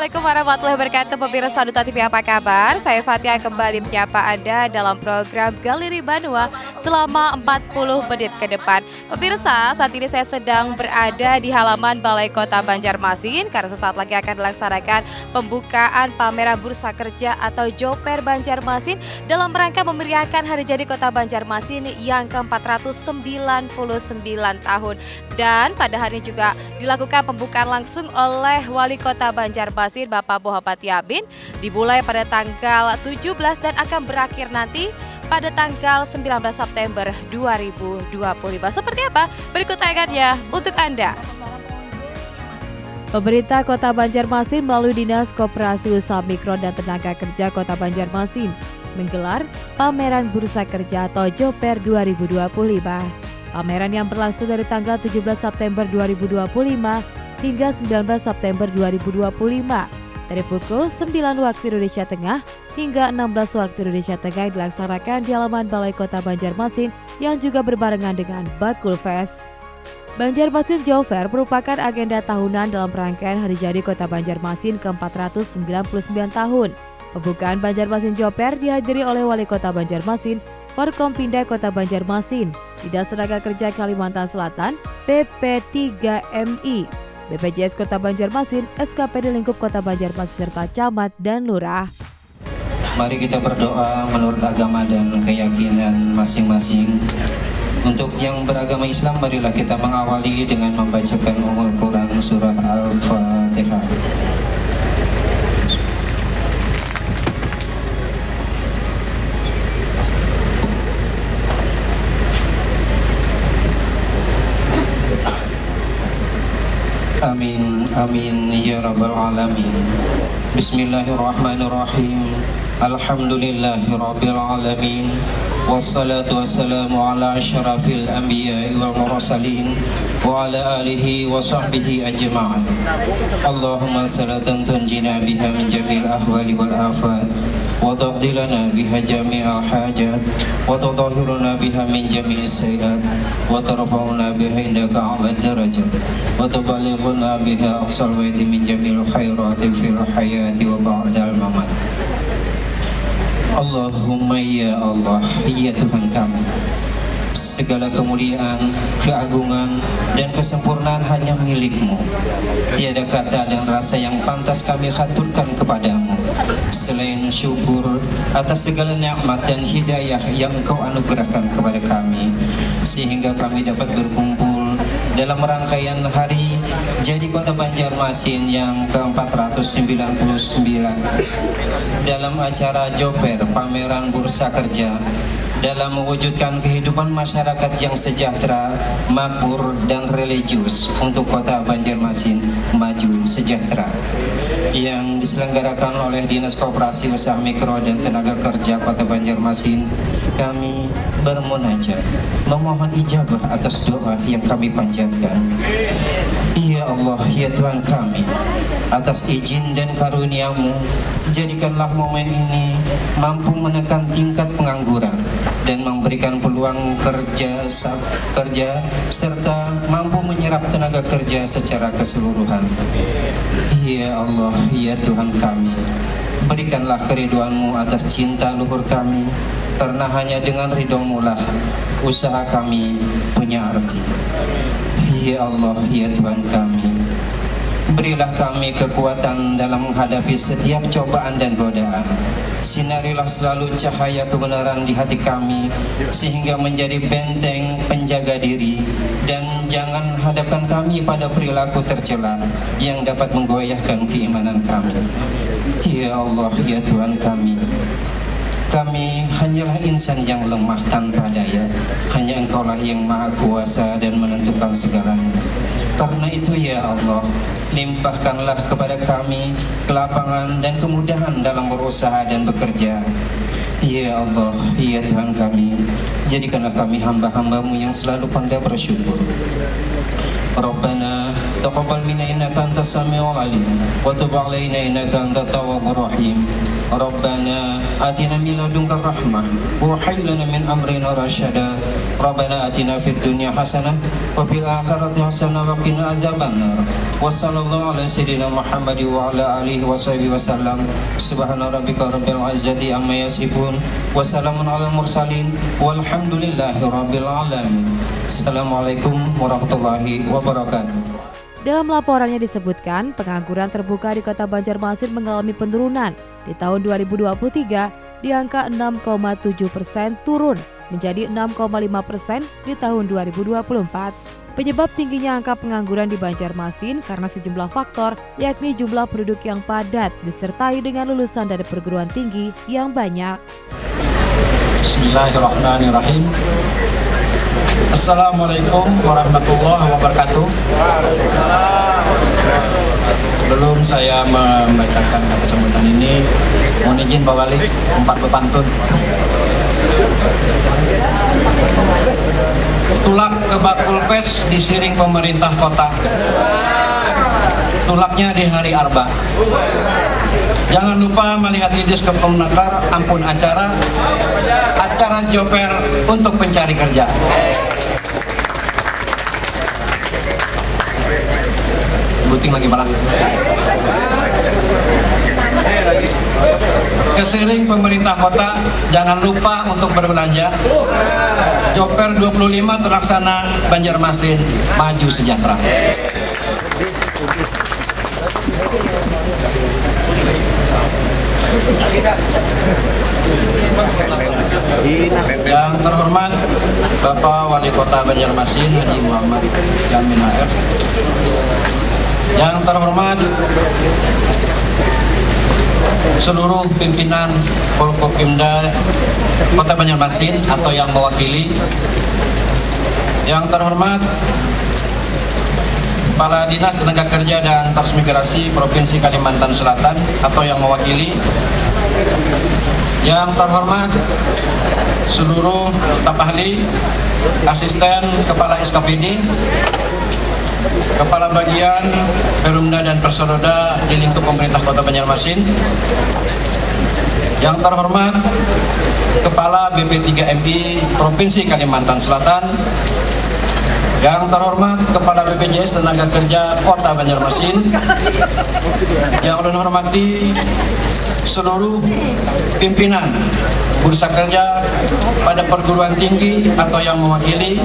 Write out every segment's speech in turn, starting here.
Assalamualaikum warahmatullahi wabarakatuh. Pemirsa Duta TV, apa kabar? Saya Fatia kembali menyapa Anda dalam program Galeri Banua selama 40 menit ke depan. Pemirsa, saat ini saya sedang berada di halaman Balai Kota Banjarmasin karena sesaat lagi akan dilaksanakan pembukaan pameran Bursa Kerja atau Joper Banjarmasin dalam rangka memeriahkan Hari Jadi Kota Banjarmasin yang ke-499 tahun. Dan pada hari ini juga dilakukan pembukaan langsung oleh Wali Kota Banjarmasin Bapak Muhammad Yamin, dimulai pada tanggal 17 dan akan berakhir nanti pada tanggal 19 September 2025. Seperti apa? Berikut tayangannya untuk Anda. Pemerintah Kota Banjarmasin melalui Dinas Koperasi Usaha Mikro dan Tenaga Kerja Kota Banjarmasin menggelar pameran Bursa Kerja atau Joper 2025. Pameran yang berlangsung dari tanggal 17 September 2025 hingga 19 September 2025 dari pukul 9 waktu Indonesia Tengah hingga 16 waktu Indonesia Tengah dilaksanakan di halaman Balai Kota Banjarmasin yang juga berbarengan dengan Bakul Fest. Banjarmasin Joper merupakan agenda tahunan dalam rangkaian Hari Jadi Kota Banjarmasin ke-499 tahun. Pembukaan Banjarmasin Joper dihadiri oleh Wali Kota Banjarmasin, Forkompinda Kota Banjarmasin, Dinas Tenaga Kerja Kalimantan Selatan, PP3MI, BPJS Kota Banjarmasin, SKPD Lingkup Kota Banjarmasin serta camat dan lurah. Mari kita berdoa menurut agama dan keyakinan masing-masing. Untuk yang beragama Islam, marilah kita mengawali dengan membacakan Ummul Quran surah Al-Fatihah. Amin, amin, ya rabbal alamin. Bismillahirrahmanirrahim. Alhamdulillahi rabbil alamin. Wassalatu wassalamu ala asyrafil anbiya'i wal mursalin wa ala alihi wa sahbihi ajma'in. Allahumma salatan tunjina biha min jamil ahwali wal afat wa taqdilana biha jami'al hajat wa tutahhiruna biha min jami'is sayiat wa tarfa'una biha indaka a'la darajat wa tuballighuna biha aqsal waiti min jamil khairati fil hayati wa ba'dal mamat. Allahumma ya Allah, ya Tuhan kami, segala kemuliaan, keagungan, dan kesempurnaan hanya milik-Mu. Tiada kata dan rasa yang pantas kami haturkan kepadamu selain syukur atas segala nikmat dan hidayah yang Engkau anugerahkan kepada kami, sehingga kami dapat berkumpul dalam rangkaian Hari Jadi Kota Banjarmasin yang ke-499 dalam acara Joper Pameran Bursa Kerja dalam mewujudkan kehidupan masyarakat yang sejahtera, makmur, dan religius untuk Kota Banjarmasin maju sejahtera, yang diselenggarakan oleh Dinas Koperasi Usaha Mikro dan Tenaga Kerja Kota Banjarmasin. Kami bermunajat memohon ijabah atas doa yang kami panjatkan. Ya Allah, ya Tuhan kami, atas izin dan karunia-Mu, jadikanlah momen ini mampu menekan tingkat pengangguran dan memberikan peluang kerja serta mampu menyerap tenaga kerja secara keseluruhan. Ya Allah, ya Tuhan kami, berikanlah keridhaan-Mu atas cinta luhur kami, karena hanya dengan ridho-Mu lah usaha kami punya arti. Ya Allah, ya Tuhan kami, berilah kami kekuatan dalam menghadapi setiap cobaan dan godaan. Sinarilah selalu cahaya kebenaran di hati kami, sehingga menjadi benteng penjaga diri, dan jangan hadapkan kami pada perilaku tercela yang dapat menggoyahkan keimanan kami. Ya Allah, ya Tuhan kami, kami hanyalah insan yang lemah tanpa daya. Hanya Engkaulah yang maha kuasa dan menentukan segalanya. Karena itu ya Allah, limpahkanlah kepada kami kelapangan dan kemudahan dalam berusaha dan bekerja. Ya Allah, ya Tuhan kami, jadikanlah kami hamba-hamba-Mu yang selalu pandai bersyukur. Rabbana taqabbal minna innaka antas samiul alim wa tub alaina innaka antat tawwabur rahim. Rabbana atina min ladunka rahmah wa hayyi lana min amrina rasyada. Rabbana atina fid dunya hasanah wa fil akhirati hasanah wa qina azabannar. Wassallallahu ala sayyidina Muhammad wa ala alihi wa sahbihi wasallam. Subhana rabbika rabbil izzati amma yasifun wa salamun alal mursalin walhamdulillahi rabbil alamin. Assalamualaikum warahmatullahi wabarakatuh. Dalam laporannya disebutkan, pengangguran terbuka di Kota Banjarmasin mengalami penurunan. Di tahun 2023, di angka 6,7% turun menjadi 6,5% di tahun 2024. Penyebab tingginya angka pengangguran di Banjarmasin karena sejumlah faktor, yakni jumlah penduduk yang padat disertai dengan lulusan dari perguruan tinggi yang banyak. Bismillahirrahmanirrahim. Assalamualaikum warahmatullahi wabarakatuh. Sebelum saya membacakan sambutan ini, mohon izin Pak Wali 4 pepantun. Tulak ke bakul pes disiring pemerintah kota. Tulaknya di hari Arba. Jangan lupa melihat idis ke Kemenaker, ampun acara joper untuk pencari kerja. Buting lagi malah. Kesering pemerintah kota, jangan lupa untuk berbelanja. Joper 25 terlaksana, Banjarmasin maju sejahtera. Yang terhormat Bapak Wali Kota Banjarmasin Haji Muhammad Yamin AF. Yang terhormat seluruh pimpinan Forkopimda Kota Banjarmasin atau yang mewakili. Yang terhormat Kepala Dinas Tenaga Kerja dan Transmigrasi Provinsi Kalimantan Selatan atau yang mewakili. Yang terhormat seluruh staf ahli, asisten kepala SKPD, kepala bagian Perumda dan Persoroda di lingkup pemerintah Kota Banjarmasin. Yang terhormat Kepala BP3MI Provinsi Kalimantan Selatan. Yang terhormat Kepala BPJS Tenaga Kerja Kota Banjarmasin. Yang ulun hormati seluruh pimpinan Bursa Kerja pada perguruan tinggi atau yang mewakili.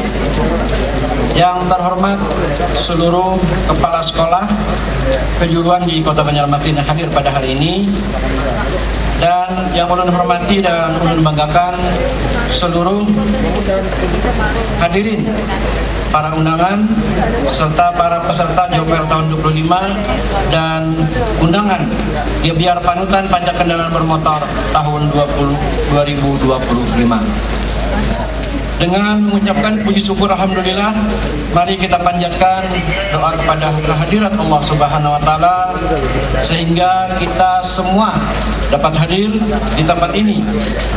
Yang terhormat seluruh kepala sekolah kejuruan di Kota Banjarmasin yang hadir pada hari ini. Dan yang ulun hormati dan ulun banggakan seluruh hadirin, para undangan serta para peserta Joper tahun 25 dan undangan biar panutan pajak kendaraan bermotor tahun 2025. Dengan mengucapkan puji syukur alhamdulillah, mari kita panjatkan doa kepada kehadirat Allah Subhanahu wa taala sehingga kita semua dapat hadir di tempat ini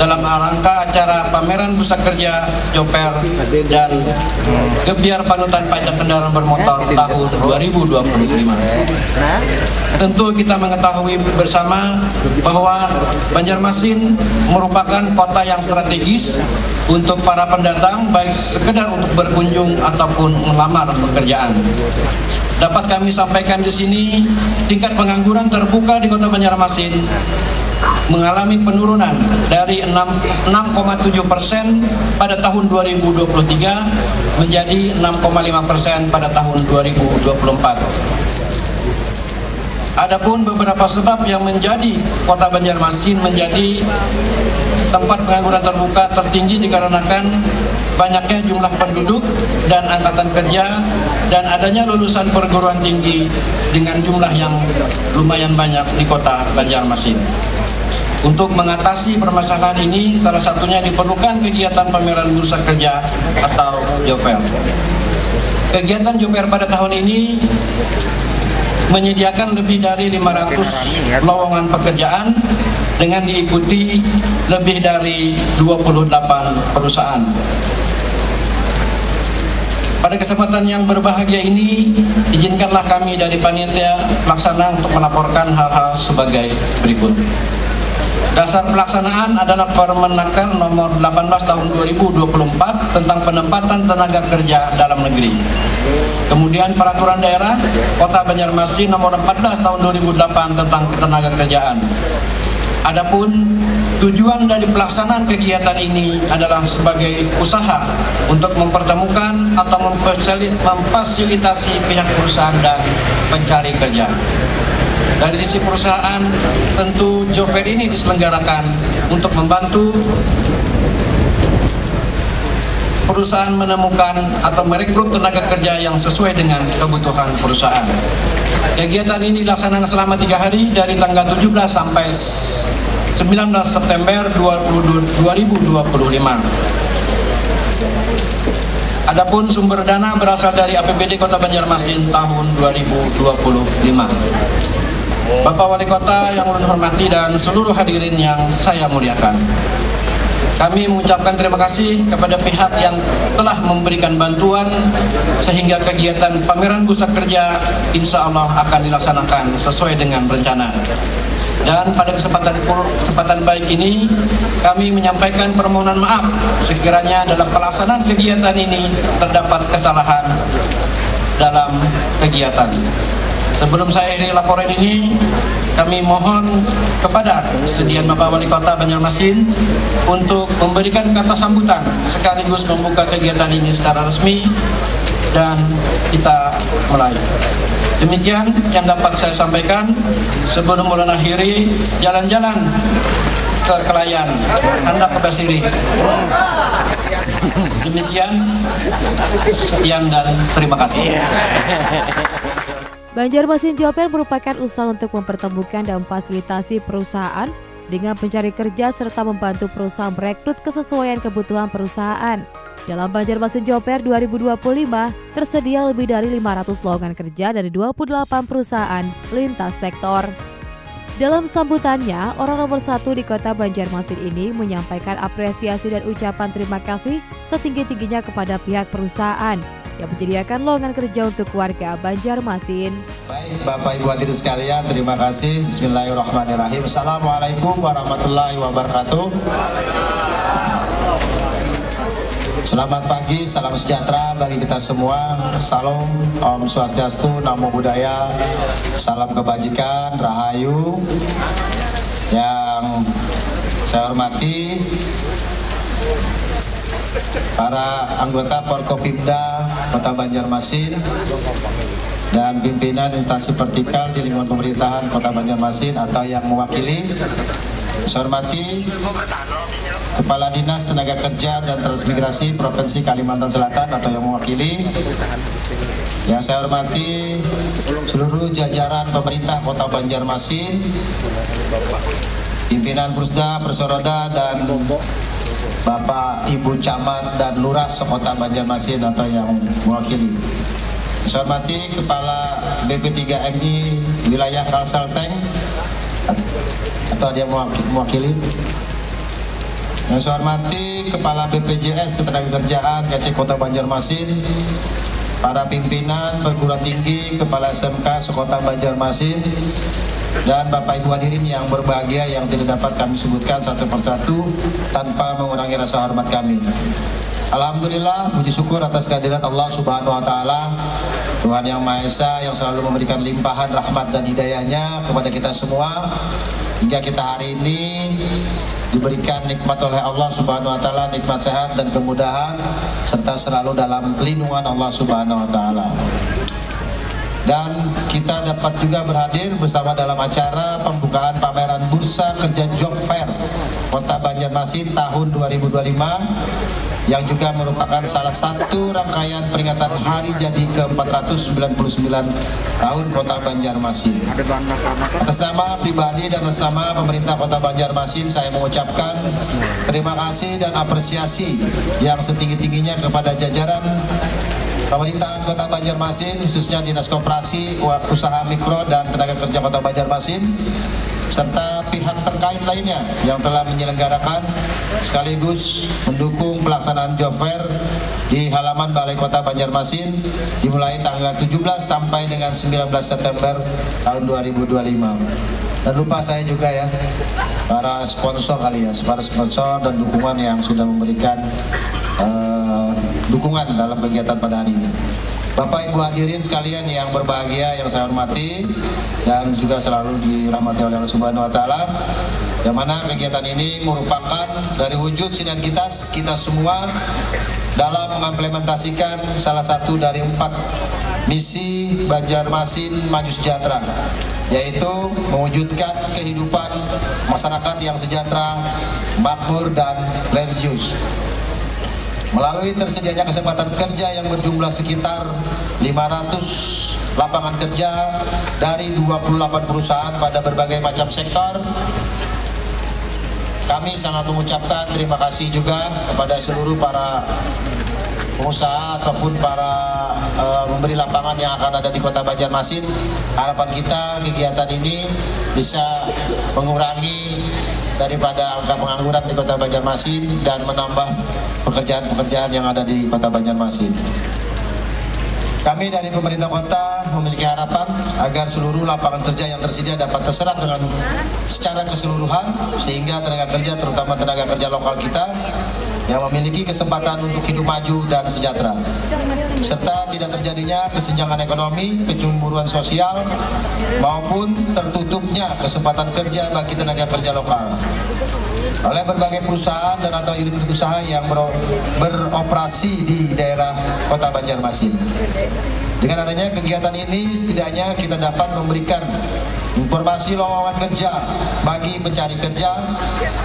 dalam rangka acara pameran Bursa Kerja Joper dan Gebiar Panutan Pajak Kendaraan Bermotor tahun 2025. Tentu kita mengetahui bersama bahwa Banjarmasin merupakan kota yang strategis untuk para pendatang, baik sekedar untuk berkunjung ataupun melamar pekerjaan. Dapat kami sampaikan di sini, tingkat pengangguran terbuka di Kota Banjarmasin mengalami penurunan dari 6,7% pada tahun 2023 menjadi 6,5% pada tahun 2024. Adapun beberapa sebab yang menjadi Kota Banjarmasin menjadi tempat pengangguran terbuka tertinggi dikarenakan banyaknya jumlah penduduk dan angkatan kerja dan adanya lulusan perguruan tinggi dengan jumlah yang lumayan banyak di Kota Banjarmasin. Untuk mengatasi permasalahan ini, salah satunya diperlukan kegiatan pameran Bursa Kerja atau Joper. Kegiatan Joper pada tahun ini menyediakan lebih dari 500 lowongan pekerjaan dengan diikuti lebih dari 28 perusahaan. Pada kesempatan yang berbahagia ini, izinkanlah kami dari panitia pelaksana untuk melaporkan hal-hal sebagai berikut. Dasar pelaksanaan adalah Permenaker nomor 18 tahun 2024 tentang penempatan tenaga kerja dalam negeri. Kemudian peraturan daerah Kota Banjarmasin nomor 14 tahun 2008 tentang tenaga kerjaan. Adapun tujuan dari pelaksanaan kegiatan ini adalah sebagai usaha untuk mempertemukan atau memfasilitasi pihak perusahaan dan pencari kerja. Dari sisi perusahaan, tentu job fair ini diselenggarakan untuk membantu perusahaan menemukan atau merekrut tenaga kerja yang sesuai dengan kebutuhan perusahaan. Kegiatan ini dilaksanakan selama 3 hari dari tanggal 17 sampai 19 September 2025. Adapun sumber dana berasal dari APBD Kota Banjarmasin tahun 2025. Bapak Wali Kota yang ulun hormati dan seluruh hadirin yang saya muliakan, kami mengucapkan terima kasih kepada pihak yang telah memberikan bantuan sehingga kegiatan pameran bursa kerja insya Allah akan dilaksanakan sesuai dengan rencana. Dan pada kesempatan baik ini kami menyampaikan permohonan maaf sekiranya dalam pelaksanaan kegiatan ini terdapat kesalahan dalam kegiatan. Sebelum saya akhiri laporan ini, kami mohon kepada kesediaan Bapak Wali Kota Banjarmasin untuk memberikan kata sambutan sekaligus membuka kegiatan ini secara resmi dan kita mulai. Demikian yang dapat saya sampaikan sebelum mulai akhiri jalan-jalan ke Kelayan, Anda ke Basiri. Demikian, sekian dan terima kasih. Banjarmasin Job Fair merupakan usaha untuk mempertemukan dan memfasilitasi perusahaan dengan pencari kerja serta membantu perusahaan merekrut kesesuaian kebutuhan perusahaan. Dalam Banjarmasin Job Fair 2025, tersedia lebih dari 500 lowongan kerja dari 28 perusahaan lintas sektor. Dalam sambutannya, orang nomor 1 di Kota Banjarmasin ini menyampaikan apresiasi dan ucapan terima kasih setinggi-tingginya kepada pihak perusahaan yang menyediakan lowongan kerja untuk warga Banjarmasin. Baik, Bapak Ibu hadirin sekalian, terima kasih. Bismillahirrahmanirrahim. Assalamualaikum warahmatullahi wabarakatuh. Selamat pagi, salam sejahtera bagi kita semua. Salam, Om Swastiastu, Namo Buddhaya, salam kebajikan, Rahayu. Yang saya hormati para anggota Forkopimda Kota Banjarmasin dan pimpinan instansi vertikal di lingkungan pemerintahan Kota Banjarmasin atau yang mewakili. Saya hormati Kepala Dinas Tenaga Kerja dan Transmigrasi Provinsi Kalimantan Selatan atau yang mewakili. Yang saya hormati seluruh jajaran pemerintah Kota Banjarmasin, pimpinan Pusda, Persoroda, dan Bapak Ibu Camat dan Lurah Kota Banjarmasin atau yang mewakili. Saya hormati Kepala BP3MI Wilayah Kalselteng atau dia mewakili. Yang saya hormati Kepala BPJS Ketenagakerjaan KC Kota Banjarmasin, para pimpinan perguruan tinggi, Kepala SMK Sekota Banjarmasin, dan Bapak Ibu hadirin yang berbahagia yang tidak dapat kami sebutkan satu persatu tanpa mengurangi rasa hormat kami. Alhamdulillah, puji syukur atas kehadirat Allah Subhanahu wa Ta'ala, Tuhan yang Maha Esa yang selalu memberikan limpahan rahmat dan hidayahnya kepada kita semua hingga kita hari ini diberikan nikmat oleh Allah Subhanahu wa Ta'ala, nikmat sehat dan kemudahan serta selalu dalam lindungan Allah Subhanahu wa Ta'ala. Dan kita dapat juga berhadir bersama dalam acara pembukaan pameran Bursa Kerja Job Fair Kota Banjarmasin tahun 2025 yang juga merupakan salah satu rangkaian peringatan hari jadi ke-499 tahun Kota Banjarmasin. Atas nama pribadi dan atas nama pemerintah Kota Banjarmasin, saya mengucapkan terima kasih dan apresiasi yang setinggi-tingginya kepada jajaran pemerintahan Kota Banjarmasin, khususnya Dinas Koperasi, Usaha Mikro dan Tenaga Kerja Kota Banjarmasin, serta pihak terkait lainnya yang telah menyelenggarakan sekaligus mendukung pelaksanaan job fair di halaman Balai Kota Banjarmasin dimulai tanggal 17 sampai dengan 19 September tahun 2025. Dan lupa saya juga ya, para sponsor kali ya, para sponsor dan dukungan yang sudah memberikan dukungan dalam kegiatan pada hari ini. Bapak Ibu hadirin sekalian yang berbahagia, yang saya hormati dan juga selalu dirahmati oleh Allah Subhanahu wa taala. Yang mana kegiatan ini merupakan dari wujud sinergitas kita semua dalam mengimplementasikan salah satu dari 4 misi Banjarmasin Maju Sejahtera, yaitu mewujudkan kehidupan masyarakat yang sejahtera, makmur dan religius. Melalui tersedianya kesempatan kerja yang berjumlah sekitar 500 lapangan kerja dari 28 perusahaan pada berbagai macam sektor, kami sangat mengucapkan terima kasih juga kepada seluruh para pengusaha ataupun para memberi lapangan yang akan ada di Kota Banjarmasin. Harapan kita kegiatan ini bisa mengurangi daripada angka pengangguran di Kota Banjarmasin dan menambah pekerjaan-pekerjaan yang ada di Kota Banjarmasin. Kami dari pemerintah kota memiliki harapan agar seluruh lapangan kerja yang tersedia dapat terserap dengan secara keseluruhan, sehingga tenaga kerja, terutama tenaga kerja lokal kita yang memiliki kesempatan untuk hidup maju dan sejahtera, serta tidak terjadinya kesenjangan ekonomi, kecemburuan sosial, maupun tertutupnya kesempatan kerja bagi tenaga kerja lokal oleh berbagai perusahaan dan atau unit usaha yang beroperasi di daerah Kota Banjarmasin. Dengan adanya kegiatan ini, setidaknya kita dapat memberikan informasi lowongan kerja bagi pencari kerja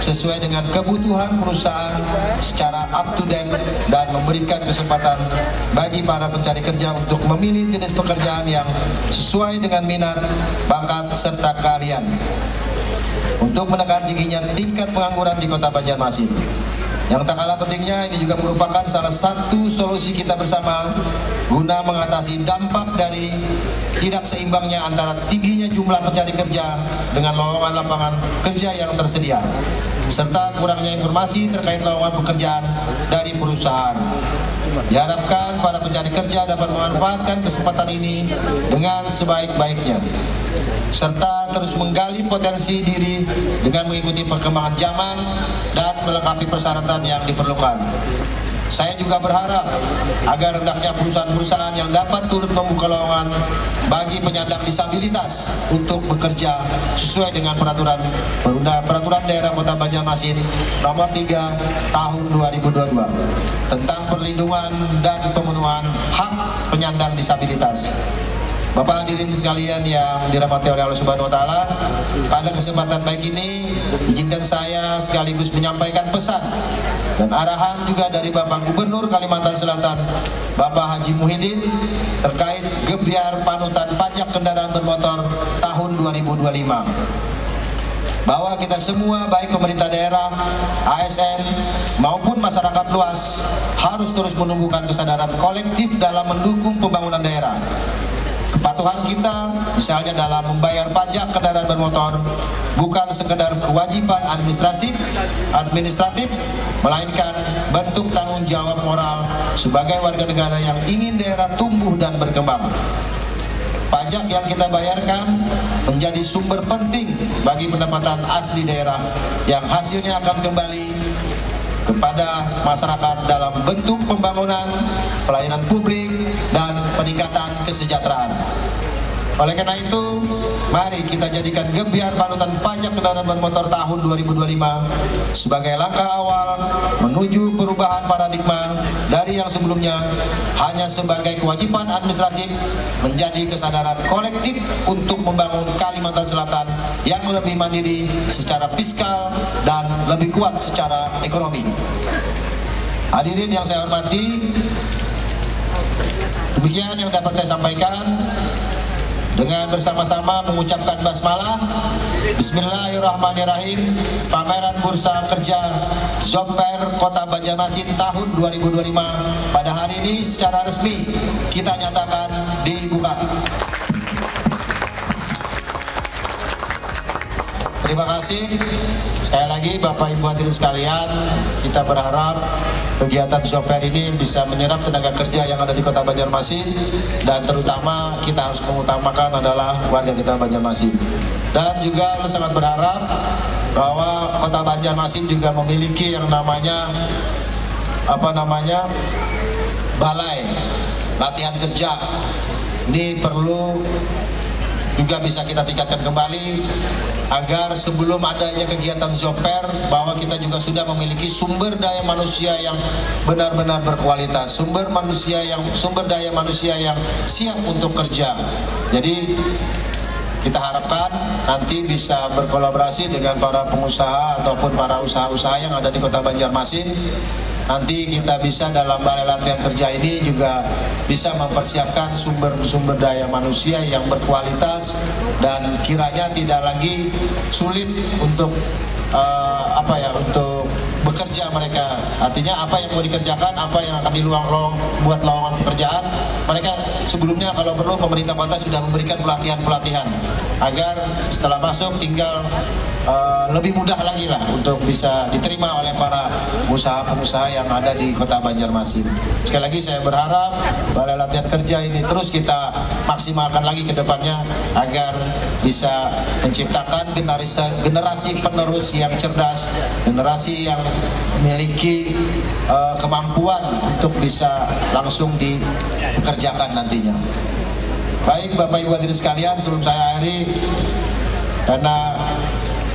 sesuai dengan kebutuhan perusahaan secara up to date dan memberikan kesempatan bagi para pencari kerja untuk memilih jenis pekerjaan yang sesuai dengan minat, bakat, serta keahlian untuk menekan tingginya tingkat pengangguran di Kota Banjarmasin. Yang tak kalah pentingnya, ini juga merupakan salah satu solusi kita bersama guna mengatasi dampak dari tidak seimbangnya antara tingginya jumlah pencari kerja dengan lowongan lapangan kerja yang tersedia, serta kurangnya informasi terkait lowongan pekerjaan dari perusahaan. Diharapkan para pencari kerja dapat memanfaatkan kesempatan ini dengan sebaik-baiknya, serta terus menggali potensi diri dengan mengikuti perkembangan zaman dan melengkapi persyaratan yang diperlukan. Saya juga berharap agar hendaknya perusahaan-perusahaan yang dapat turut membuka lowongan bagi penyandang disabilitas untuk bekerja sesuai dengan peraturan daerah Kota Banjarmasin nomor 3 tahun 2022 tentang perlindungan dan pemenuhan hak penyandang disabilitas. Bapak hadirin sekalian yang dirahmati oleh Allah Subhanahu wa taala, pada kesempatan baik ini izinkan saya sekaligus menyampaikan pesan dan arahan juga dari Bapak Gubernur Kalimantan Selatan, Bapak Haji Muhyiddin, terkait gebyar panutan pajak kendaraan bermotor tahun 2025. Bahwa kita semua, baik pemerintah daerah, ASN maupun masyarakat luas, harus terus menumbuhkan kesadaran kolektif dalam mendukung pembangunan daerah. Kepatuhan kita misalnya dalam membayar pajak kendaraan bermotor bukan sekedar kewajiban administratif, melainkan bentuk tanggung jawab moral sebagai warga negara yang ingin daerah tumbuh dan berkembang. Pajak yang kita bayarkan menjadi sumber penting bagi pendapatan asli daerah yang hasilnya akan kembali kepada masyarakat dalam bentuk pembangunan, pelayanan publik, dan peningkatan kesejahteraan. Oleh karena itu, mari kita jadikan gebyar panutan pajak kendaraan bermotor tahun 2025 sebagai langkah awal menuju perubahan paradigma dari yang sebelumnya hanya sebagai kewajiban administratif menjadi kesadaran kolektif untuk membangun Kalimantan Selatan yang lebih mandiri secara fiskal dan lebih kuat secara ekonomi. Hadirin yang saya hormati, demikian yang dapat saya sampaikan. Dengan bersama-sama mengucapkan basmalah, Bismillahirrahmanirrahim, pameran bursa kerja Zoper Kota Banjarmasin tahun 2025 pada hari ini secara resmi kita nyatakan dibuka. Terima kasih. Sekali lagi Bapak Ibu hadirin sekalian, kita berharap kegiatan Zoper ini bisa menyerap tenaga kerja yang ada di Kota Banjarmasin, dan terutama kita harus mengutamakan adalah warga kita Banjarmasin. Dan juga sangat berharap bahwa Kota Banjarmasin juga memiliki yang namanya balai latihan kerja. Ini perlu juga bisa kita tingkatkan kembali agar sebelum adanya kegiatan Zoper bahwa kita juga sudah memiliki sumber daya manusia yang benar-benar berkualitas, sumber daya manusia yang siap untuk kerja. Jadi kita harapkan nanti bisa berkolaborasi dengan para pengusaha ataupun para usaha-usaha yang ada di Kota Banjarmasin. Nanti kita bisa dalam balai latihan kerja ini juga bisa mempersiapkan sumber daya manusia yang berkualitas dan kiranya tidak lagi sulit untuk untuk bekerja mereka. Artinya apa yang mau dikerjakan, apa yang akan buat lowongan pekerjaan, mereka sebelumnya kalau perlu pemerintah kota sudah memberikan pelatihan-pelatihan agar setelah masuk tinggal lebih mudah lagi lah untuk bisa diterima oleh para pengusaha-pengusaha yang ada di Kota Banjarmasin. Sekali lagi saya berharap balai latihan kerja ini terus kita maksimalkan lagi ke depannya agar bisa menciptakan generasi penerus yang cerdas, generasi yang memiliki kemampuan untuk bisa langsung dipekerjakan nantinya. Baik Bapak Ibu hadirin sekalian, sebelum saya akhiri, karena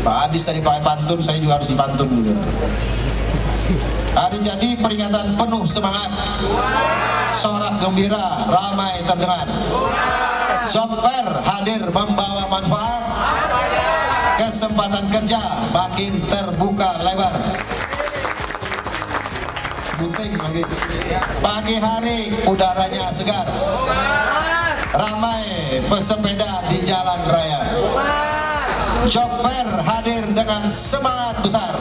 Pak Adis tadi pakai pantun, saya juga harus dipantun dulu. Hari jadi peringatan penuh semangat, sorak gembira ramai terdengar. Zoper hadir membawa manfaat, kesempatan kerja makin terbuka lebar. Bunting lagi. Pagi hari udaranya segar, ramai pesepeda di jalan raya. Zoper hadir dengan semangat besar,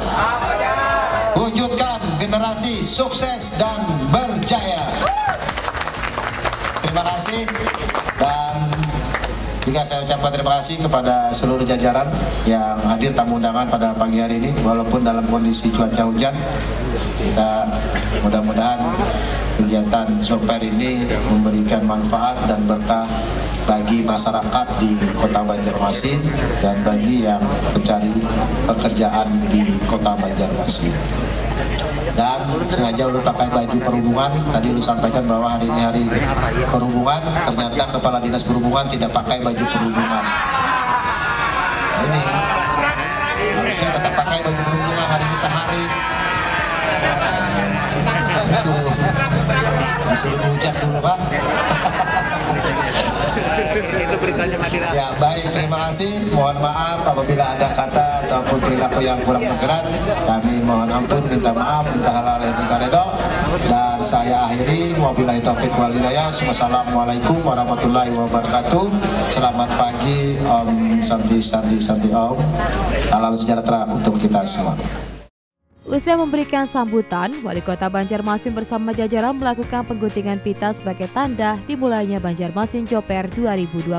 wujudkan generasi sukses dan berjaya. Terima kasih, dan juga saya ucapkan terima kasih kepada seluruh jajaran yang hadir tamu undangan pada pagi hari ini. Walaupun dalam kondisi cuaca hujan, kita mudah-mudahan kegiatan Zoper ini memberikan manfaat dan berkah bagi masyarakat di Kota Banjarmasin dan bagi yang mencari pekerjaan di Kota Banjarmasin. Dan sengaja lu pakai baju perhubungan, tadi lu sampaikan bahwa hari ini hari perhubungan, ternyata Kepala Dinas Perhubungan tidak pakai baju perhubungan. Nah, ini harusnya tetap pakai baju perhubungan hari ini sehari. Disuruh hujan dulu Pak. Ya baik, terima kasih. Mohon maaf apabila ada kata ataupun perilaku yang kurang berkenan. Kami mohon ampun, minta maaf, minta halal dan minta redha. Dan saya akhiri, wabillahi taufiq wal hidayah. Wassalamualaikum warahmatullahi wabarakatuh. Selamat pagi, Om Santi Santi Santi Om. Salam sejahtera untuk kita semua. Usai memberikan sambutan, Wali Kota Banjarmasin bersama jajaran melakukan pengguntingan pita sebagai tanda dimulainya Banjarmasin Zoper 2025.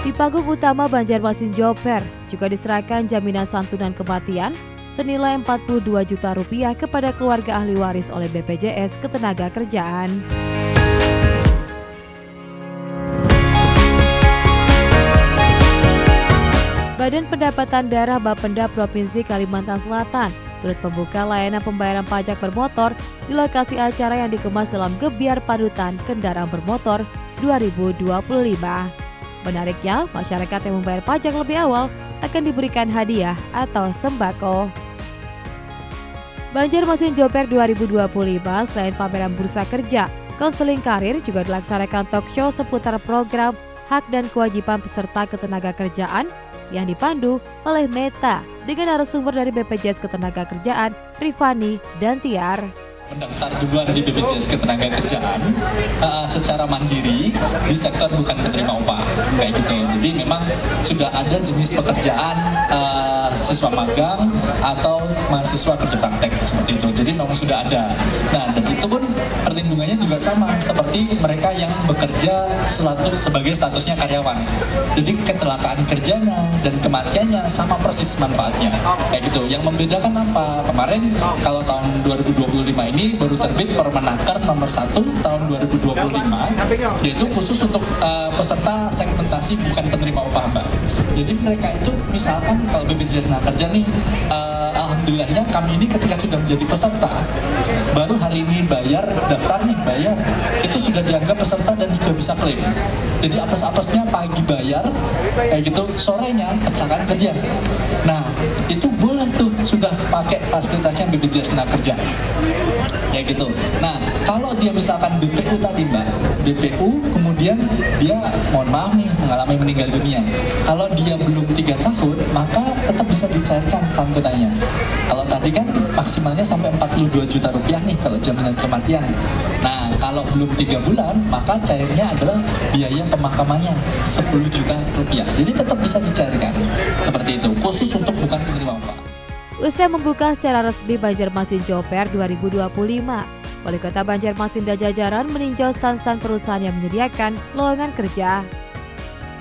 Di panggung utama Banjarmasin Zoper juga diserahkan jaminan santunan kematian senilai Rp42 juta kepada keluarga ahli waris oleh BPJS Ketenagakerjaan. Badan Pendapatan Daerah Bapenda Provinsi Kalimantan Selatan turut membuka layanan pembayaran pajak bermotor di lokasi acara yang dikemas dalam Gebiar Panutan Kendaraan Bermotor 2025. Menariknya, masyarakat yang membayar pajak lebih awal akan diberikan hadiah atau sembako. Banjarmasin Zoper 2025 selain pameran bursa kerja, konseling karir juga dilaksanakan talk show seputar program hak dan kewajiban peserta ketenagakerjaan yang dipandu oleh Meta dengan narasumber dari BPJS Ketenagakerjaan, Rifani dan Tiar. Mendaftar duluan di BPJS Ketenagakerjaan secara mandiri di sektor bukan penerima upah kayak gitu. Jadi memang sudah ada jenis pekerjaan siswa magang atau mahasiswa kerja praktek seperti itu. Jadi memang sudah ada. Nah, dan itu pun perlindungannya juga sama seperti mereka yang bekerja sebagai statusnya karyawan. Jadi kecelakaan kerjanya dan kematiannya sama persis manfaatnya. Kayak gitu. Yang membedakan apa? Kemarin kalau tahun 2025 ini baru terbit Permenaker nomor 1 tahun 2025, yaitu khusus untuk peserta segmentasi bukan penerima upah, Mbak. Jadi mereka itu misalkan kalau BPJS Tenaga nih, alhamdulillahnya kami ini ketika sudah menjadi peserta, baru hari ini bayar, daftar nih bayar, itu sudah dianggap peserta dan sudah bisa klaim. Jadi apes-apesnya pagi bayar, kayak gitu, sorenya kecelakaan kerja. Nah, itu boleh tuh sudah pakai fasilitasnya BPJS Tenaga Kerja. Kayak gitu. Nah, kalau dia misalkan BPU tadi, Mbak, BPU kemudian dia mohon maaf nih mengalami meninggal dunia. Kalau dia belum 3 tahun, maka tetap bisa dicairkan santunannya. Kalau tadi kan maksimalnya sampai 42 juta rupiah nih kalau jaminan kematian. Nah, kalau belum 3 bulan, maka cairnya adalah biaya pemakamannya 10 juta rupiah. Jadi tetap bisa dicairkan. Seperti itu, khusus untuk bukan penerima upah. Usai membuka secara resmi Banjarmasin Joper 2025, Wali Kota Banjarmasin dan jajaran meninjau stand-stand perusahaan yang menyediakan lowongan kerja.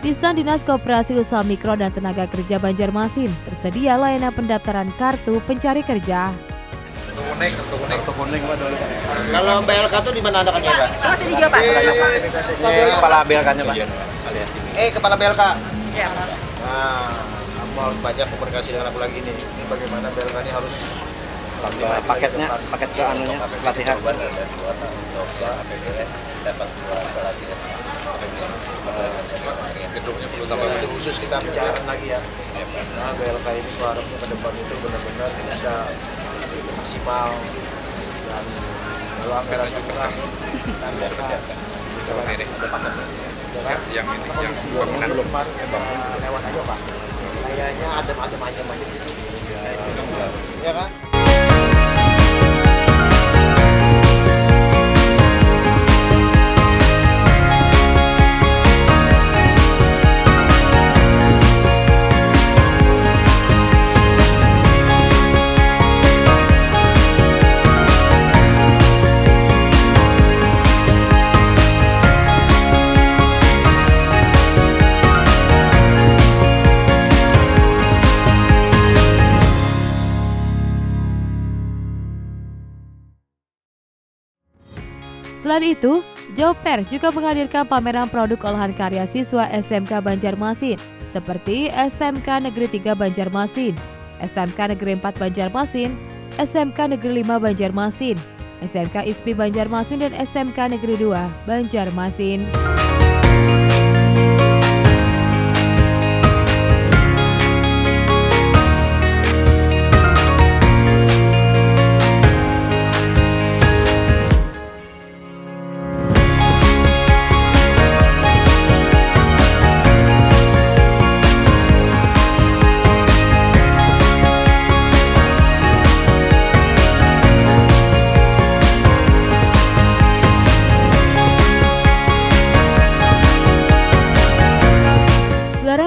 Di stand Dinas Koperasi Usaha Mikro dan Tenaga Kerja Banjarmasin tersedia layanan pendaftaran kartu pencari kerja. Kartu kuning. Kalau BLK itu di mana adakannya, Pak? Masih di Jawa, Pak. Kepala BLK-nya, Pak. Kepala BLK. Iya. Nah, aku harus banyak komunikasi dengan aku lagi nih. Ini bagaimana BLK ini harus paketnya, paket ke anunya, pelatihan. Gedungnya perlu tambah khusus kita bicara lagi ya. Nah, BLK ini seharusnya ke depan itu benar-benar bisa maksimal dan kalau anggarannya kurang kita yang bangunan belum lewat aja, Pak. Kayaknya adem-adem aja gitu. Ya kan? Selain itu, Joper juga menghadirkan pameran produk olahan karya siswa SMK Banjarmasin seperti SMK Negeri 3 Banjarmasin, SMK Negeri 4 Banjarmasin, SMK Negeri 5 Banjarmasin, SMK ISPI Banjarmasin, dan SMK Negeri 2 Banjarmasin.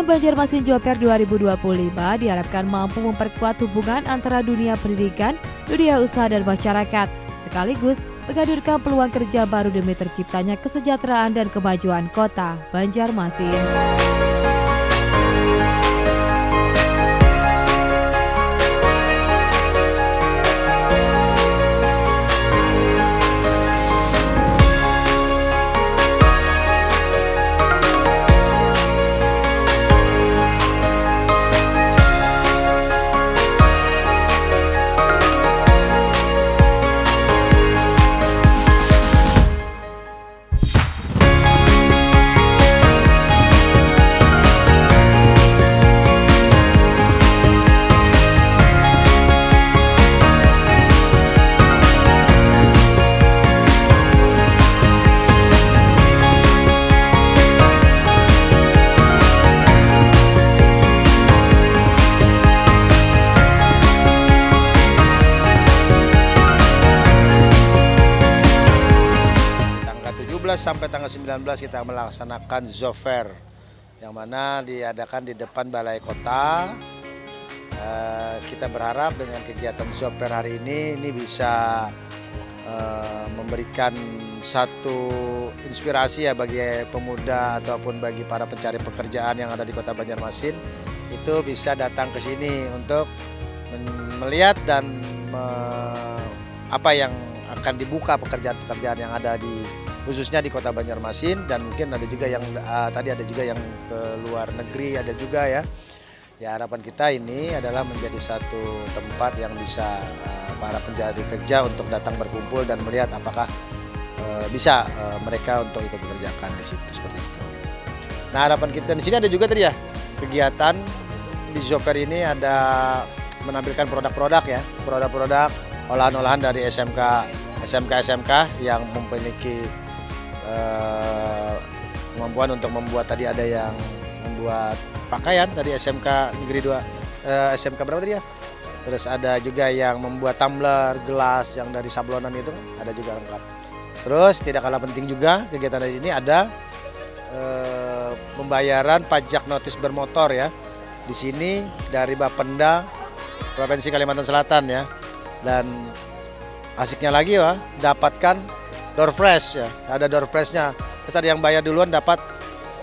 Banjarmasin Joper 2025 diharapkan mampu memperkuat hubungan antara dunia pendidikan, dunia usaha dan masyarakat, sekaligus menghadirkan peluang kerja baru demi terciptanya kesejahteraan dan kemajuan kota Banjarmasin. Sampai tanggal 19 kita melaksanakan Joper yang mana diadakan di depan Balai Kota Kita berharap dengan kegiatan job fair hari ini bisa memberikan satu inspirasi ya bagi pemuda ataupun bagi para pencari pekerjaan yang ada di Kota Banjarmasin, itu bisa datang ke sini untuk melihat dan apa yang akan dibuka pekerjaan-pekerjaan yang ada di khususnya di Kota Banjarmasin, dan mungkin ada juga yang tadi ada juga yang ke luar negeri ada juga ya. Ya, harapan kita ini adalah menjadi satu tempat yang bisa para pencari kerja untuk datang berkumpul dan melihat apakah bisa mereka untuk ikut bekerjakan di situ seperti itu. Nah, harapan kita di sini ada juga tadi ya kegiatan di job fair ini ada menampilkan produk-produk ya, produk-produk olahan-olahan dari SMK yang memiliki kemampuan untuk membuat, tadi ada yang membuat pakaian dari SMK Negeri 2, SMK berapa tadi ya? Terus ada juga yang membuat tumbler, gelas yang dari sablonan itu ada juga lengkap. Terus tidak kalah penting juga kegiatan hari ini ada pembayaran pajak notis bermotor ya. Di sini dari Bapenda Provinsi Kalimantan Selatan ya. Dan asiknya lagi ya, dapatkan door prize ya. Ada door prize-nya. Terus ada yang bayar duluan dapat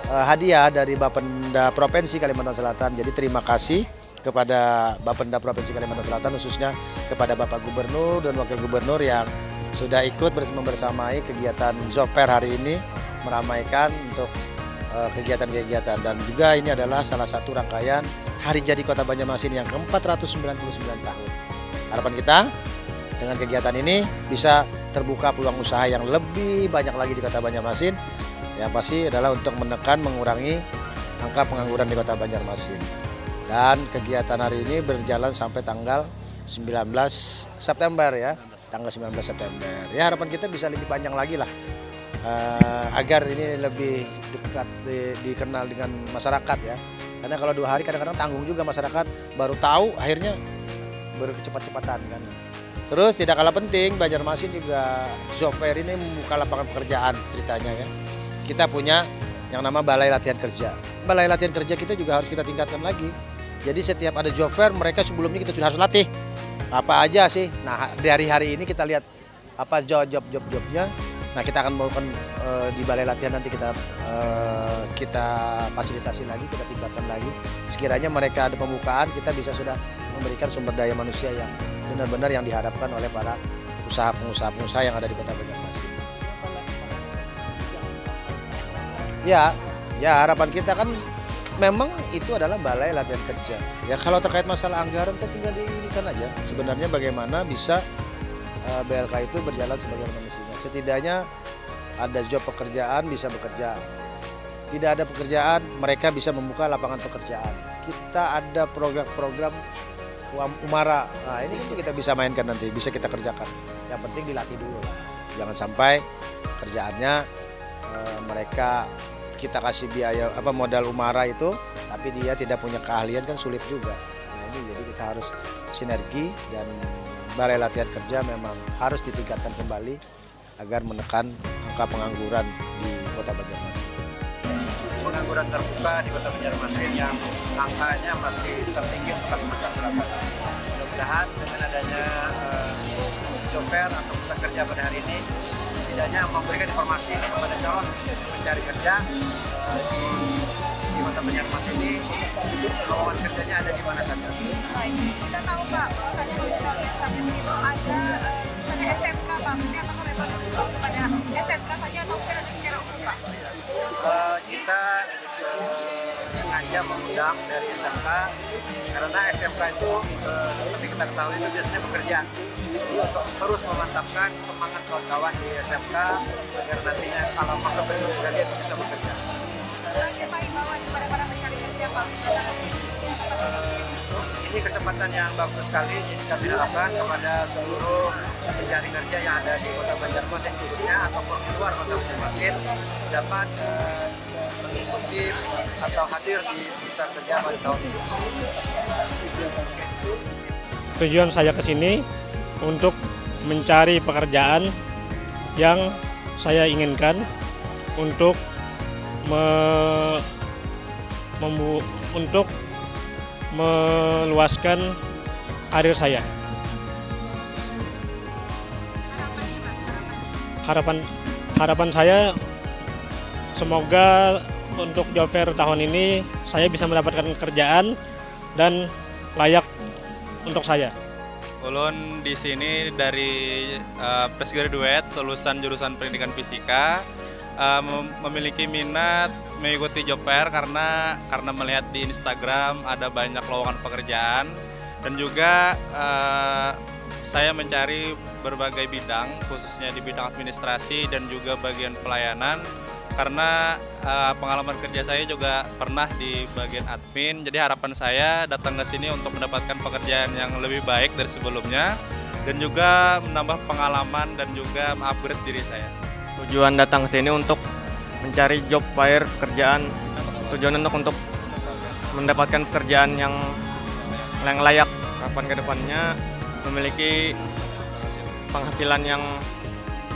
hadiah dari Bapenda Provinsi Kalimantan Selatan. Jadi terima kasih kepada Bapenda Provinsi Kalimantan Selatan, khususnya kepada Bapak Gubernur dan Wakil Gubernur yang sudah ikut membersamai kegiatan job fair hari ini, meramaikan untuk kegiatan-kegiatan. Dan juga ini adalah salah satu rangkaian Hari Jadi Kota Banjarmasin yang ke-499 tahun. Harapan kita dengan kegiatan ini bisa terbuka peluang usaha yang lebih banyak lagi di Kota Banjarmasin. Yang pasti adalah untuk menekan, mengurangi angka pengangguran di Kota Banjarmasin. Dan kegiatan hari ini berjalan sampai tanggal 19 September ya. Tanggal 19 September. Ya, harapan kita bisa lebih panjang lagi lah. Agar ini lebih dekat dikenal dengan masyarakat ya. Karena kalau 2 hari kadang-kadang tanggung juga masyarakat, baru tahu akhirnya bercepat-cepatan kan. Terus tidak kalah penting, Banjarmasin juga job fair ini membuka lapangan pekerjaan ceritanya ya. Kita punya yang nama Balai Latihan Kerja. Balai Latihan Kerja kita juga harus kita tingkatkan lagi. Jadi setiap ada job fair, mereka sebelumnya kita sudah harus latih. Apa aja sih? Nah, dari hari ini kita lihat apa job-jobnya. Nah, kita akan melakukan di Balai Latihan nanti kita fasilitasi lagi, kita tingkatkan lagi. Sekiranya mereka ada pembukaan, kita bisa sudah memberikan sumber daya manusia yang benar-benar yang diharapkan oleh para pengusaha yang ada di Kota Banjarmasin. Ya, harapan kita kan memang itu adalah Balai Latihan Kerja. Ya, kalau terkait masalah anggaran kita tinggal diinikan aja. Sebenarnya bagaimana bisa BLK itu berjalan sebagaimana mestinya. Setidaknya ada job pekerjaan bisa bekerja. Tidak ada pekerjaan, mereka bisa membuka lapangan pekerjaan. Kita ada program-program Umara. Nah, ini itu kita bisa mainkan nanti, bisa kita kerjakan. Yang penting dilatih dulu lah. Jangan sampai kerjaannya mereka kita kasih biaya modal Umara itu, tapi dia tidak punya keahlian, kan sulit juga. Nah, ini jadi kita harus sinergi, dan Balai Latihan Kerja memang harus ditingkatkan kembali agar menekan angka pengangguran di Kota Banjarmasin. Pengangguran terbuka di Kota Banjarmasin yang angkanya masih tertinggi untuk Kalimantan Selatan. Mudah-mudahan dengan adanya job fair atau pusat kerja pada hari ini, setidaknya memberikan informasi kepada calon pencari kerja di Kota Banjarmasin ini, lowongan kerjanya ada di mana saja. Kita tahu Pak, bahwasanya kalau kita lihat saat ini itu ada misalnya SMK Pak, ini apakah memang kepada SMK saja atau mungkin ada secara umum Pak? Kita sengaja mengundang dari SMK karena SMK itu seperti kita ketahui itu biasanya bekerja untuk terus memantapkan semangat kawan-kawan di SMK agar nantinya kalau masuk ke kerja itu bisa bekerja. Terakhir Pak, himbauan kepada para pencari kerja Pak. Ini kesempatan yang bagus sekali, jadi kami harapkan kepada seluruh pencari kerja yang ada di Kota Banjarmasin khususnya ataupun di luar Kota Banjarmasin dapat mengikuti atau hadir di pusat kerja pada tahun ini. Tujuan saya ke sini untuk mencari pekerjaan yang saya inginkan untuk meluaskan karir saya. Harapan saya semoga untuk job fair tahun ini saya bisa mendapatkan kerjaan dan layak untuk saya. Ulun di sini dari fresh graduate lulusan jurusan pendidikan fisika, memiliki minat mengikuti job fair karena melihat di Instagram ada banyak lowongan pekerjaan, dan juga saya mencari berbagai bidang, khususnya di bidang administrasi dan juga bagian pelayanan, karena pengalaman kerja saya juga pernah di bagian admin. Jadi harapan saya datang ke sini untuk mendapatkan pekerjaan yang lebih baik dari sebelumnya, dan juga menambah pengalaman dan juga mengupgrade diri saya. Tujuan datang ke sini untuk mencari job fair kerjaan, tujuan untuk mendapatkan pekerjaan yang layak kapan ke depannya, memiliki penghasilan yang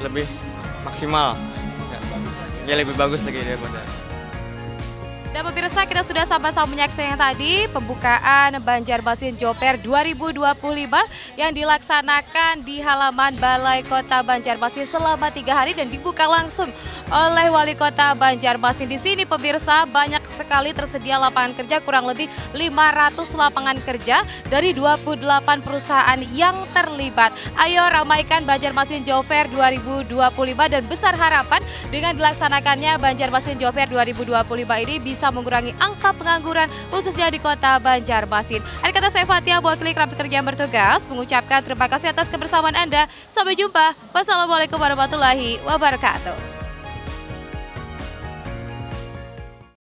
lebih maksimal. Ya, lebih bagus lagi daripada. Dan pemirsa, kita sudah sama-sama menyaksikan tadi pembukaan Banjarmasin Job Fair 2025 yang dilaksanakan di halaman Balai Kota Banjarmasin selama 3 hari dan dibuka langsung oleh Wali Kota Banjarmasin. Di sini pemirsa, banyak sekali tersedia lapangan kerja, kurang lebih 500 lapangan kerja dari 28 perusahaan yang terlibat. Ayo ramaikan Banjarmasin Job Fair 2025 dan besar harapan dengan dilaksanakannya Banjarmasin Job Fair 2025 ini bisa mengurangi angka pengangguran khususnya di Kota Banjarmasin. Akhir kata saya Fatia, mewakili kerabat kerja yang bertugas, mengucapkan terima kasih atas kebersamaan Anda. Sampai jumpa. Wassalamualaikum warahmatullahi wabarakatuh.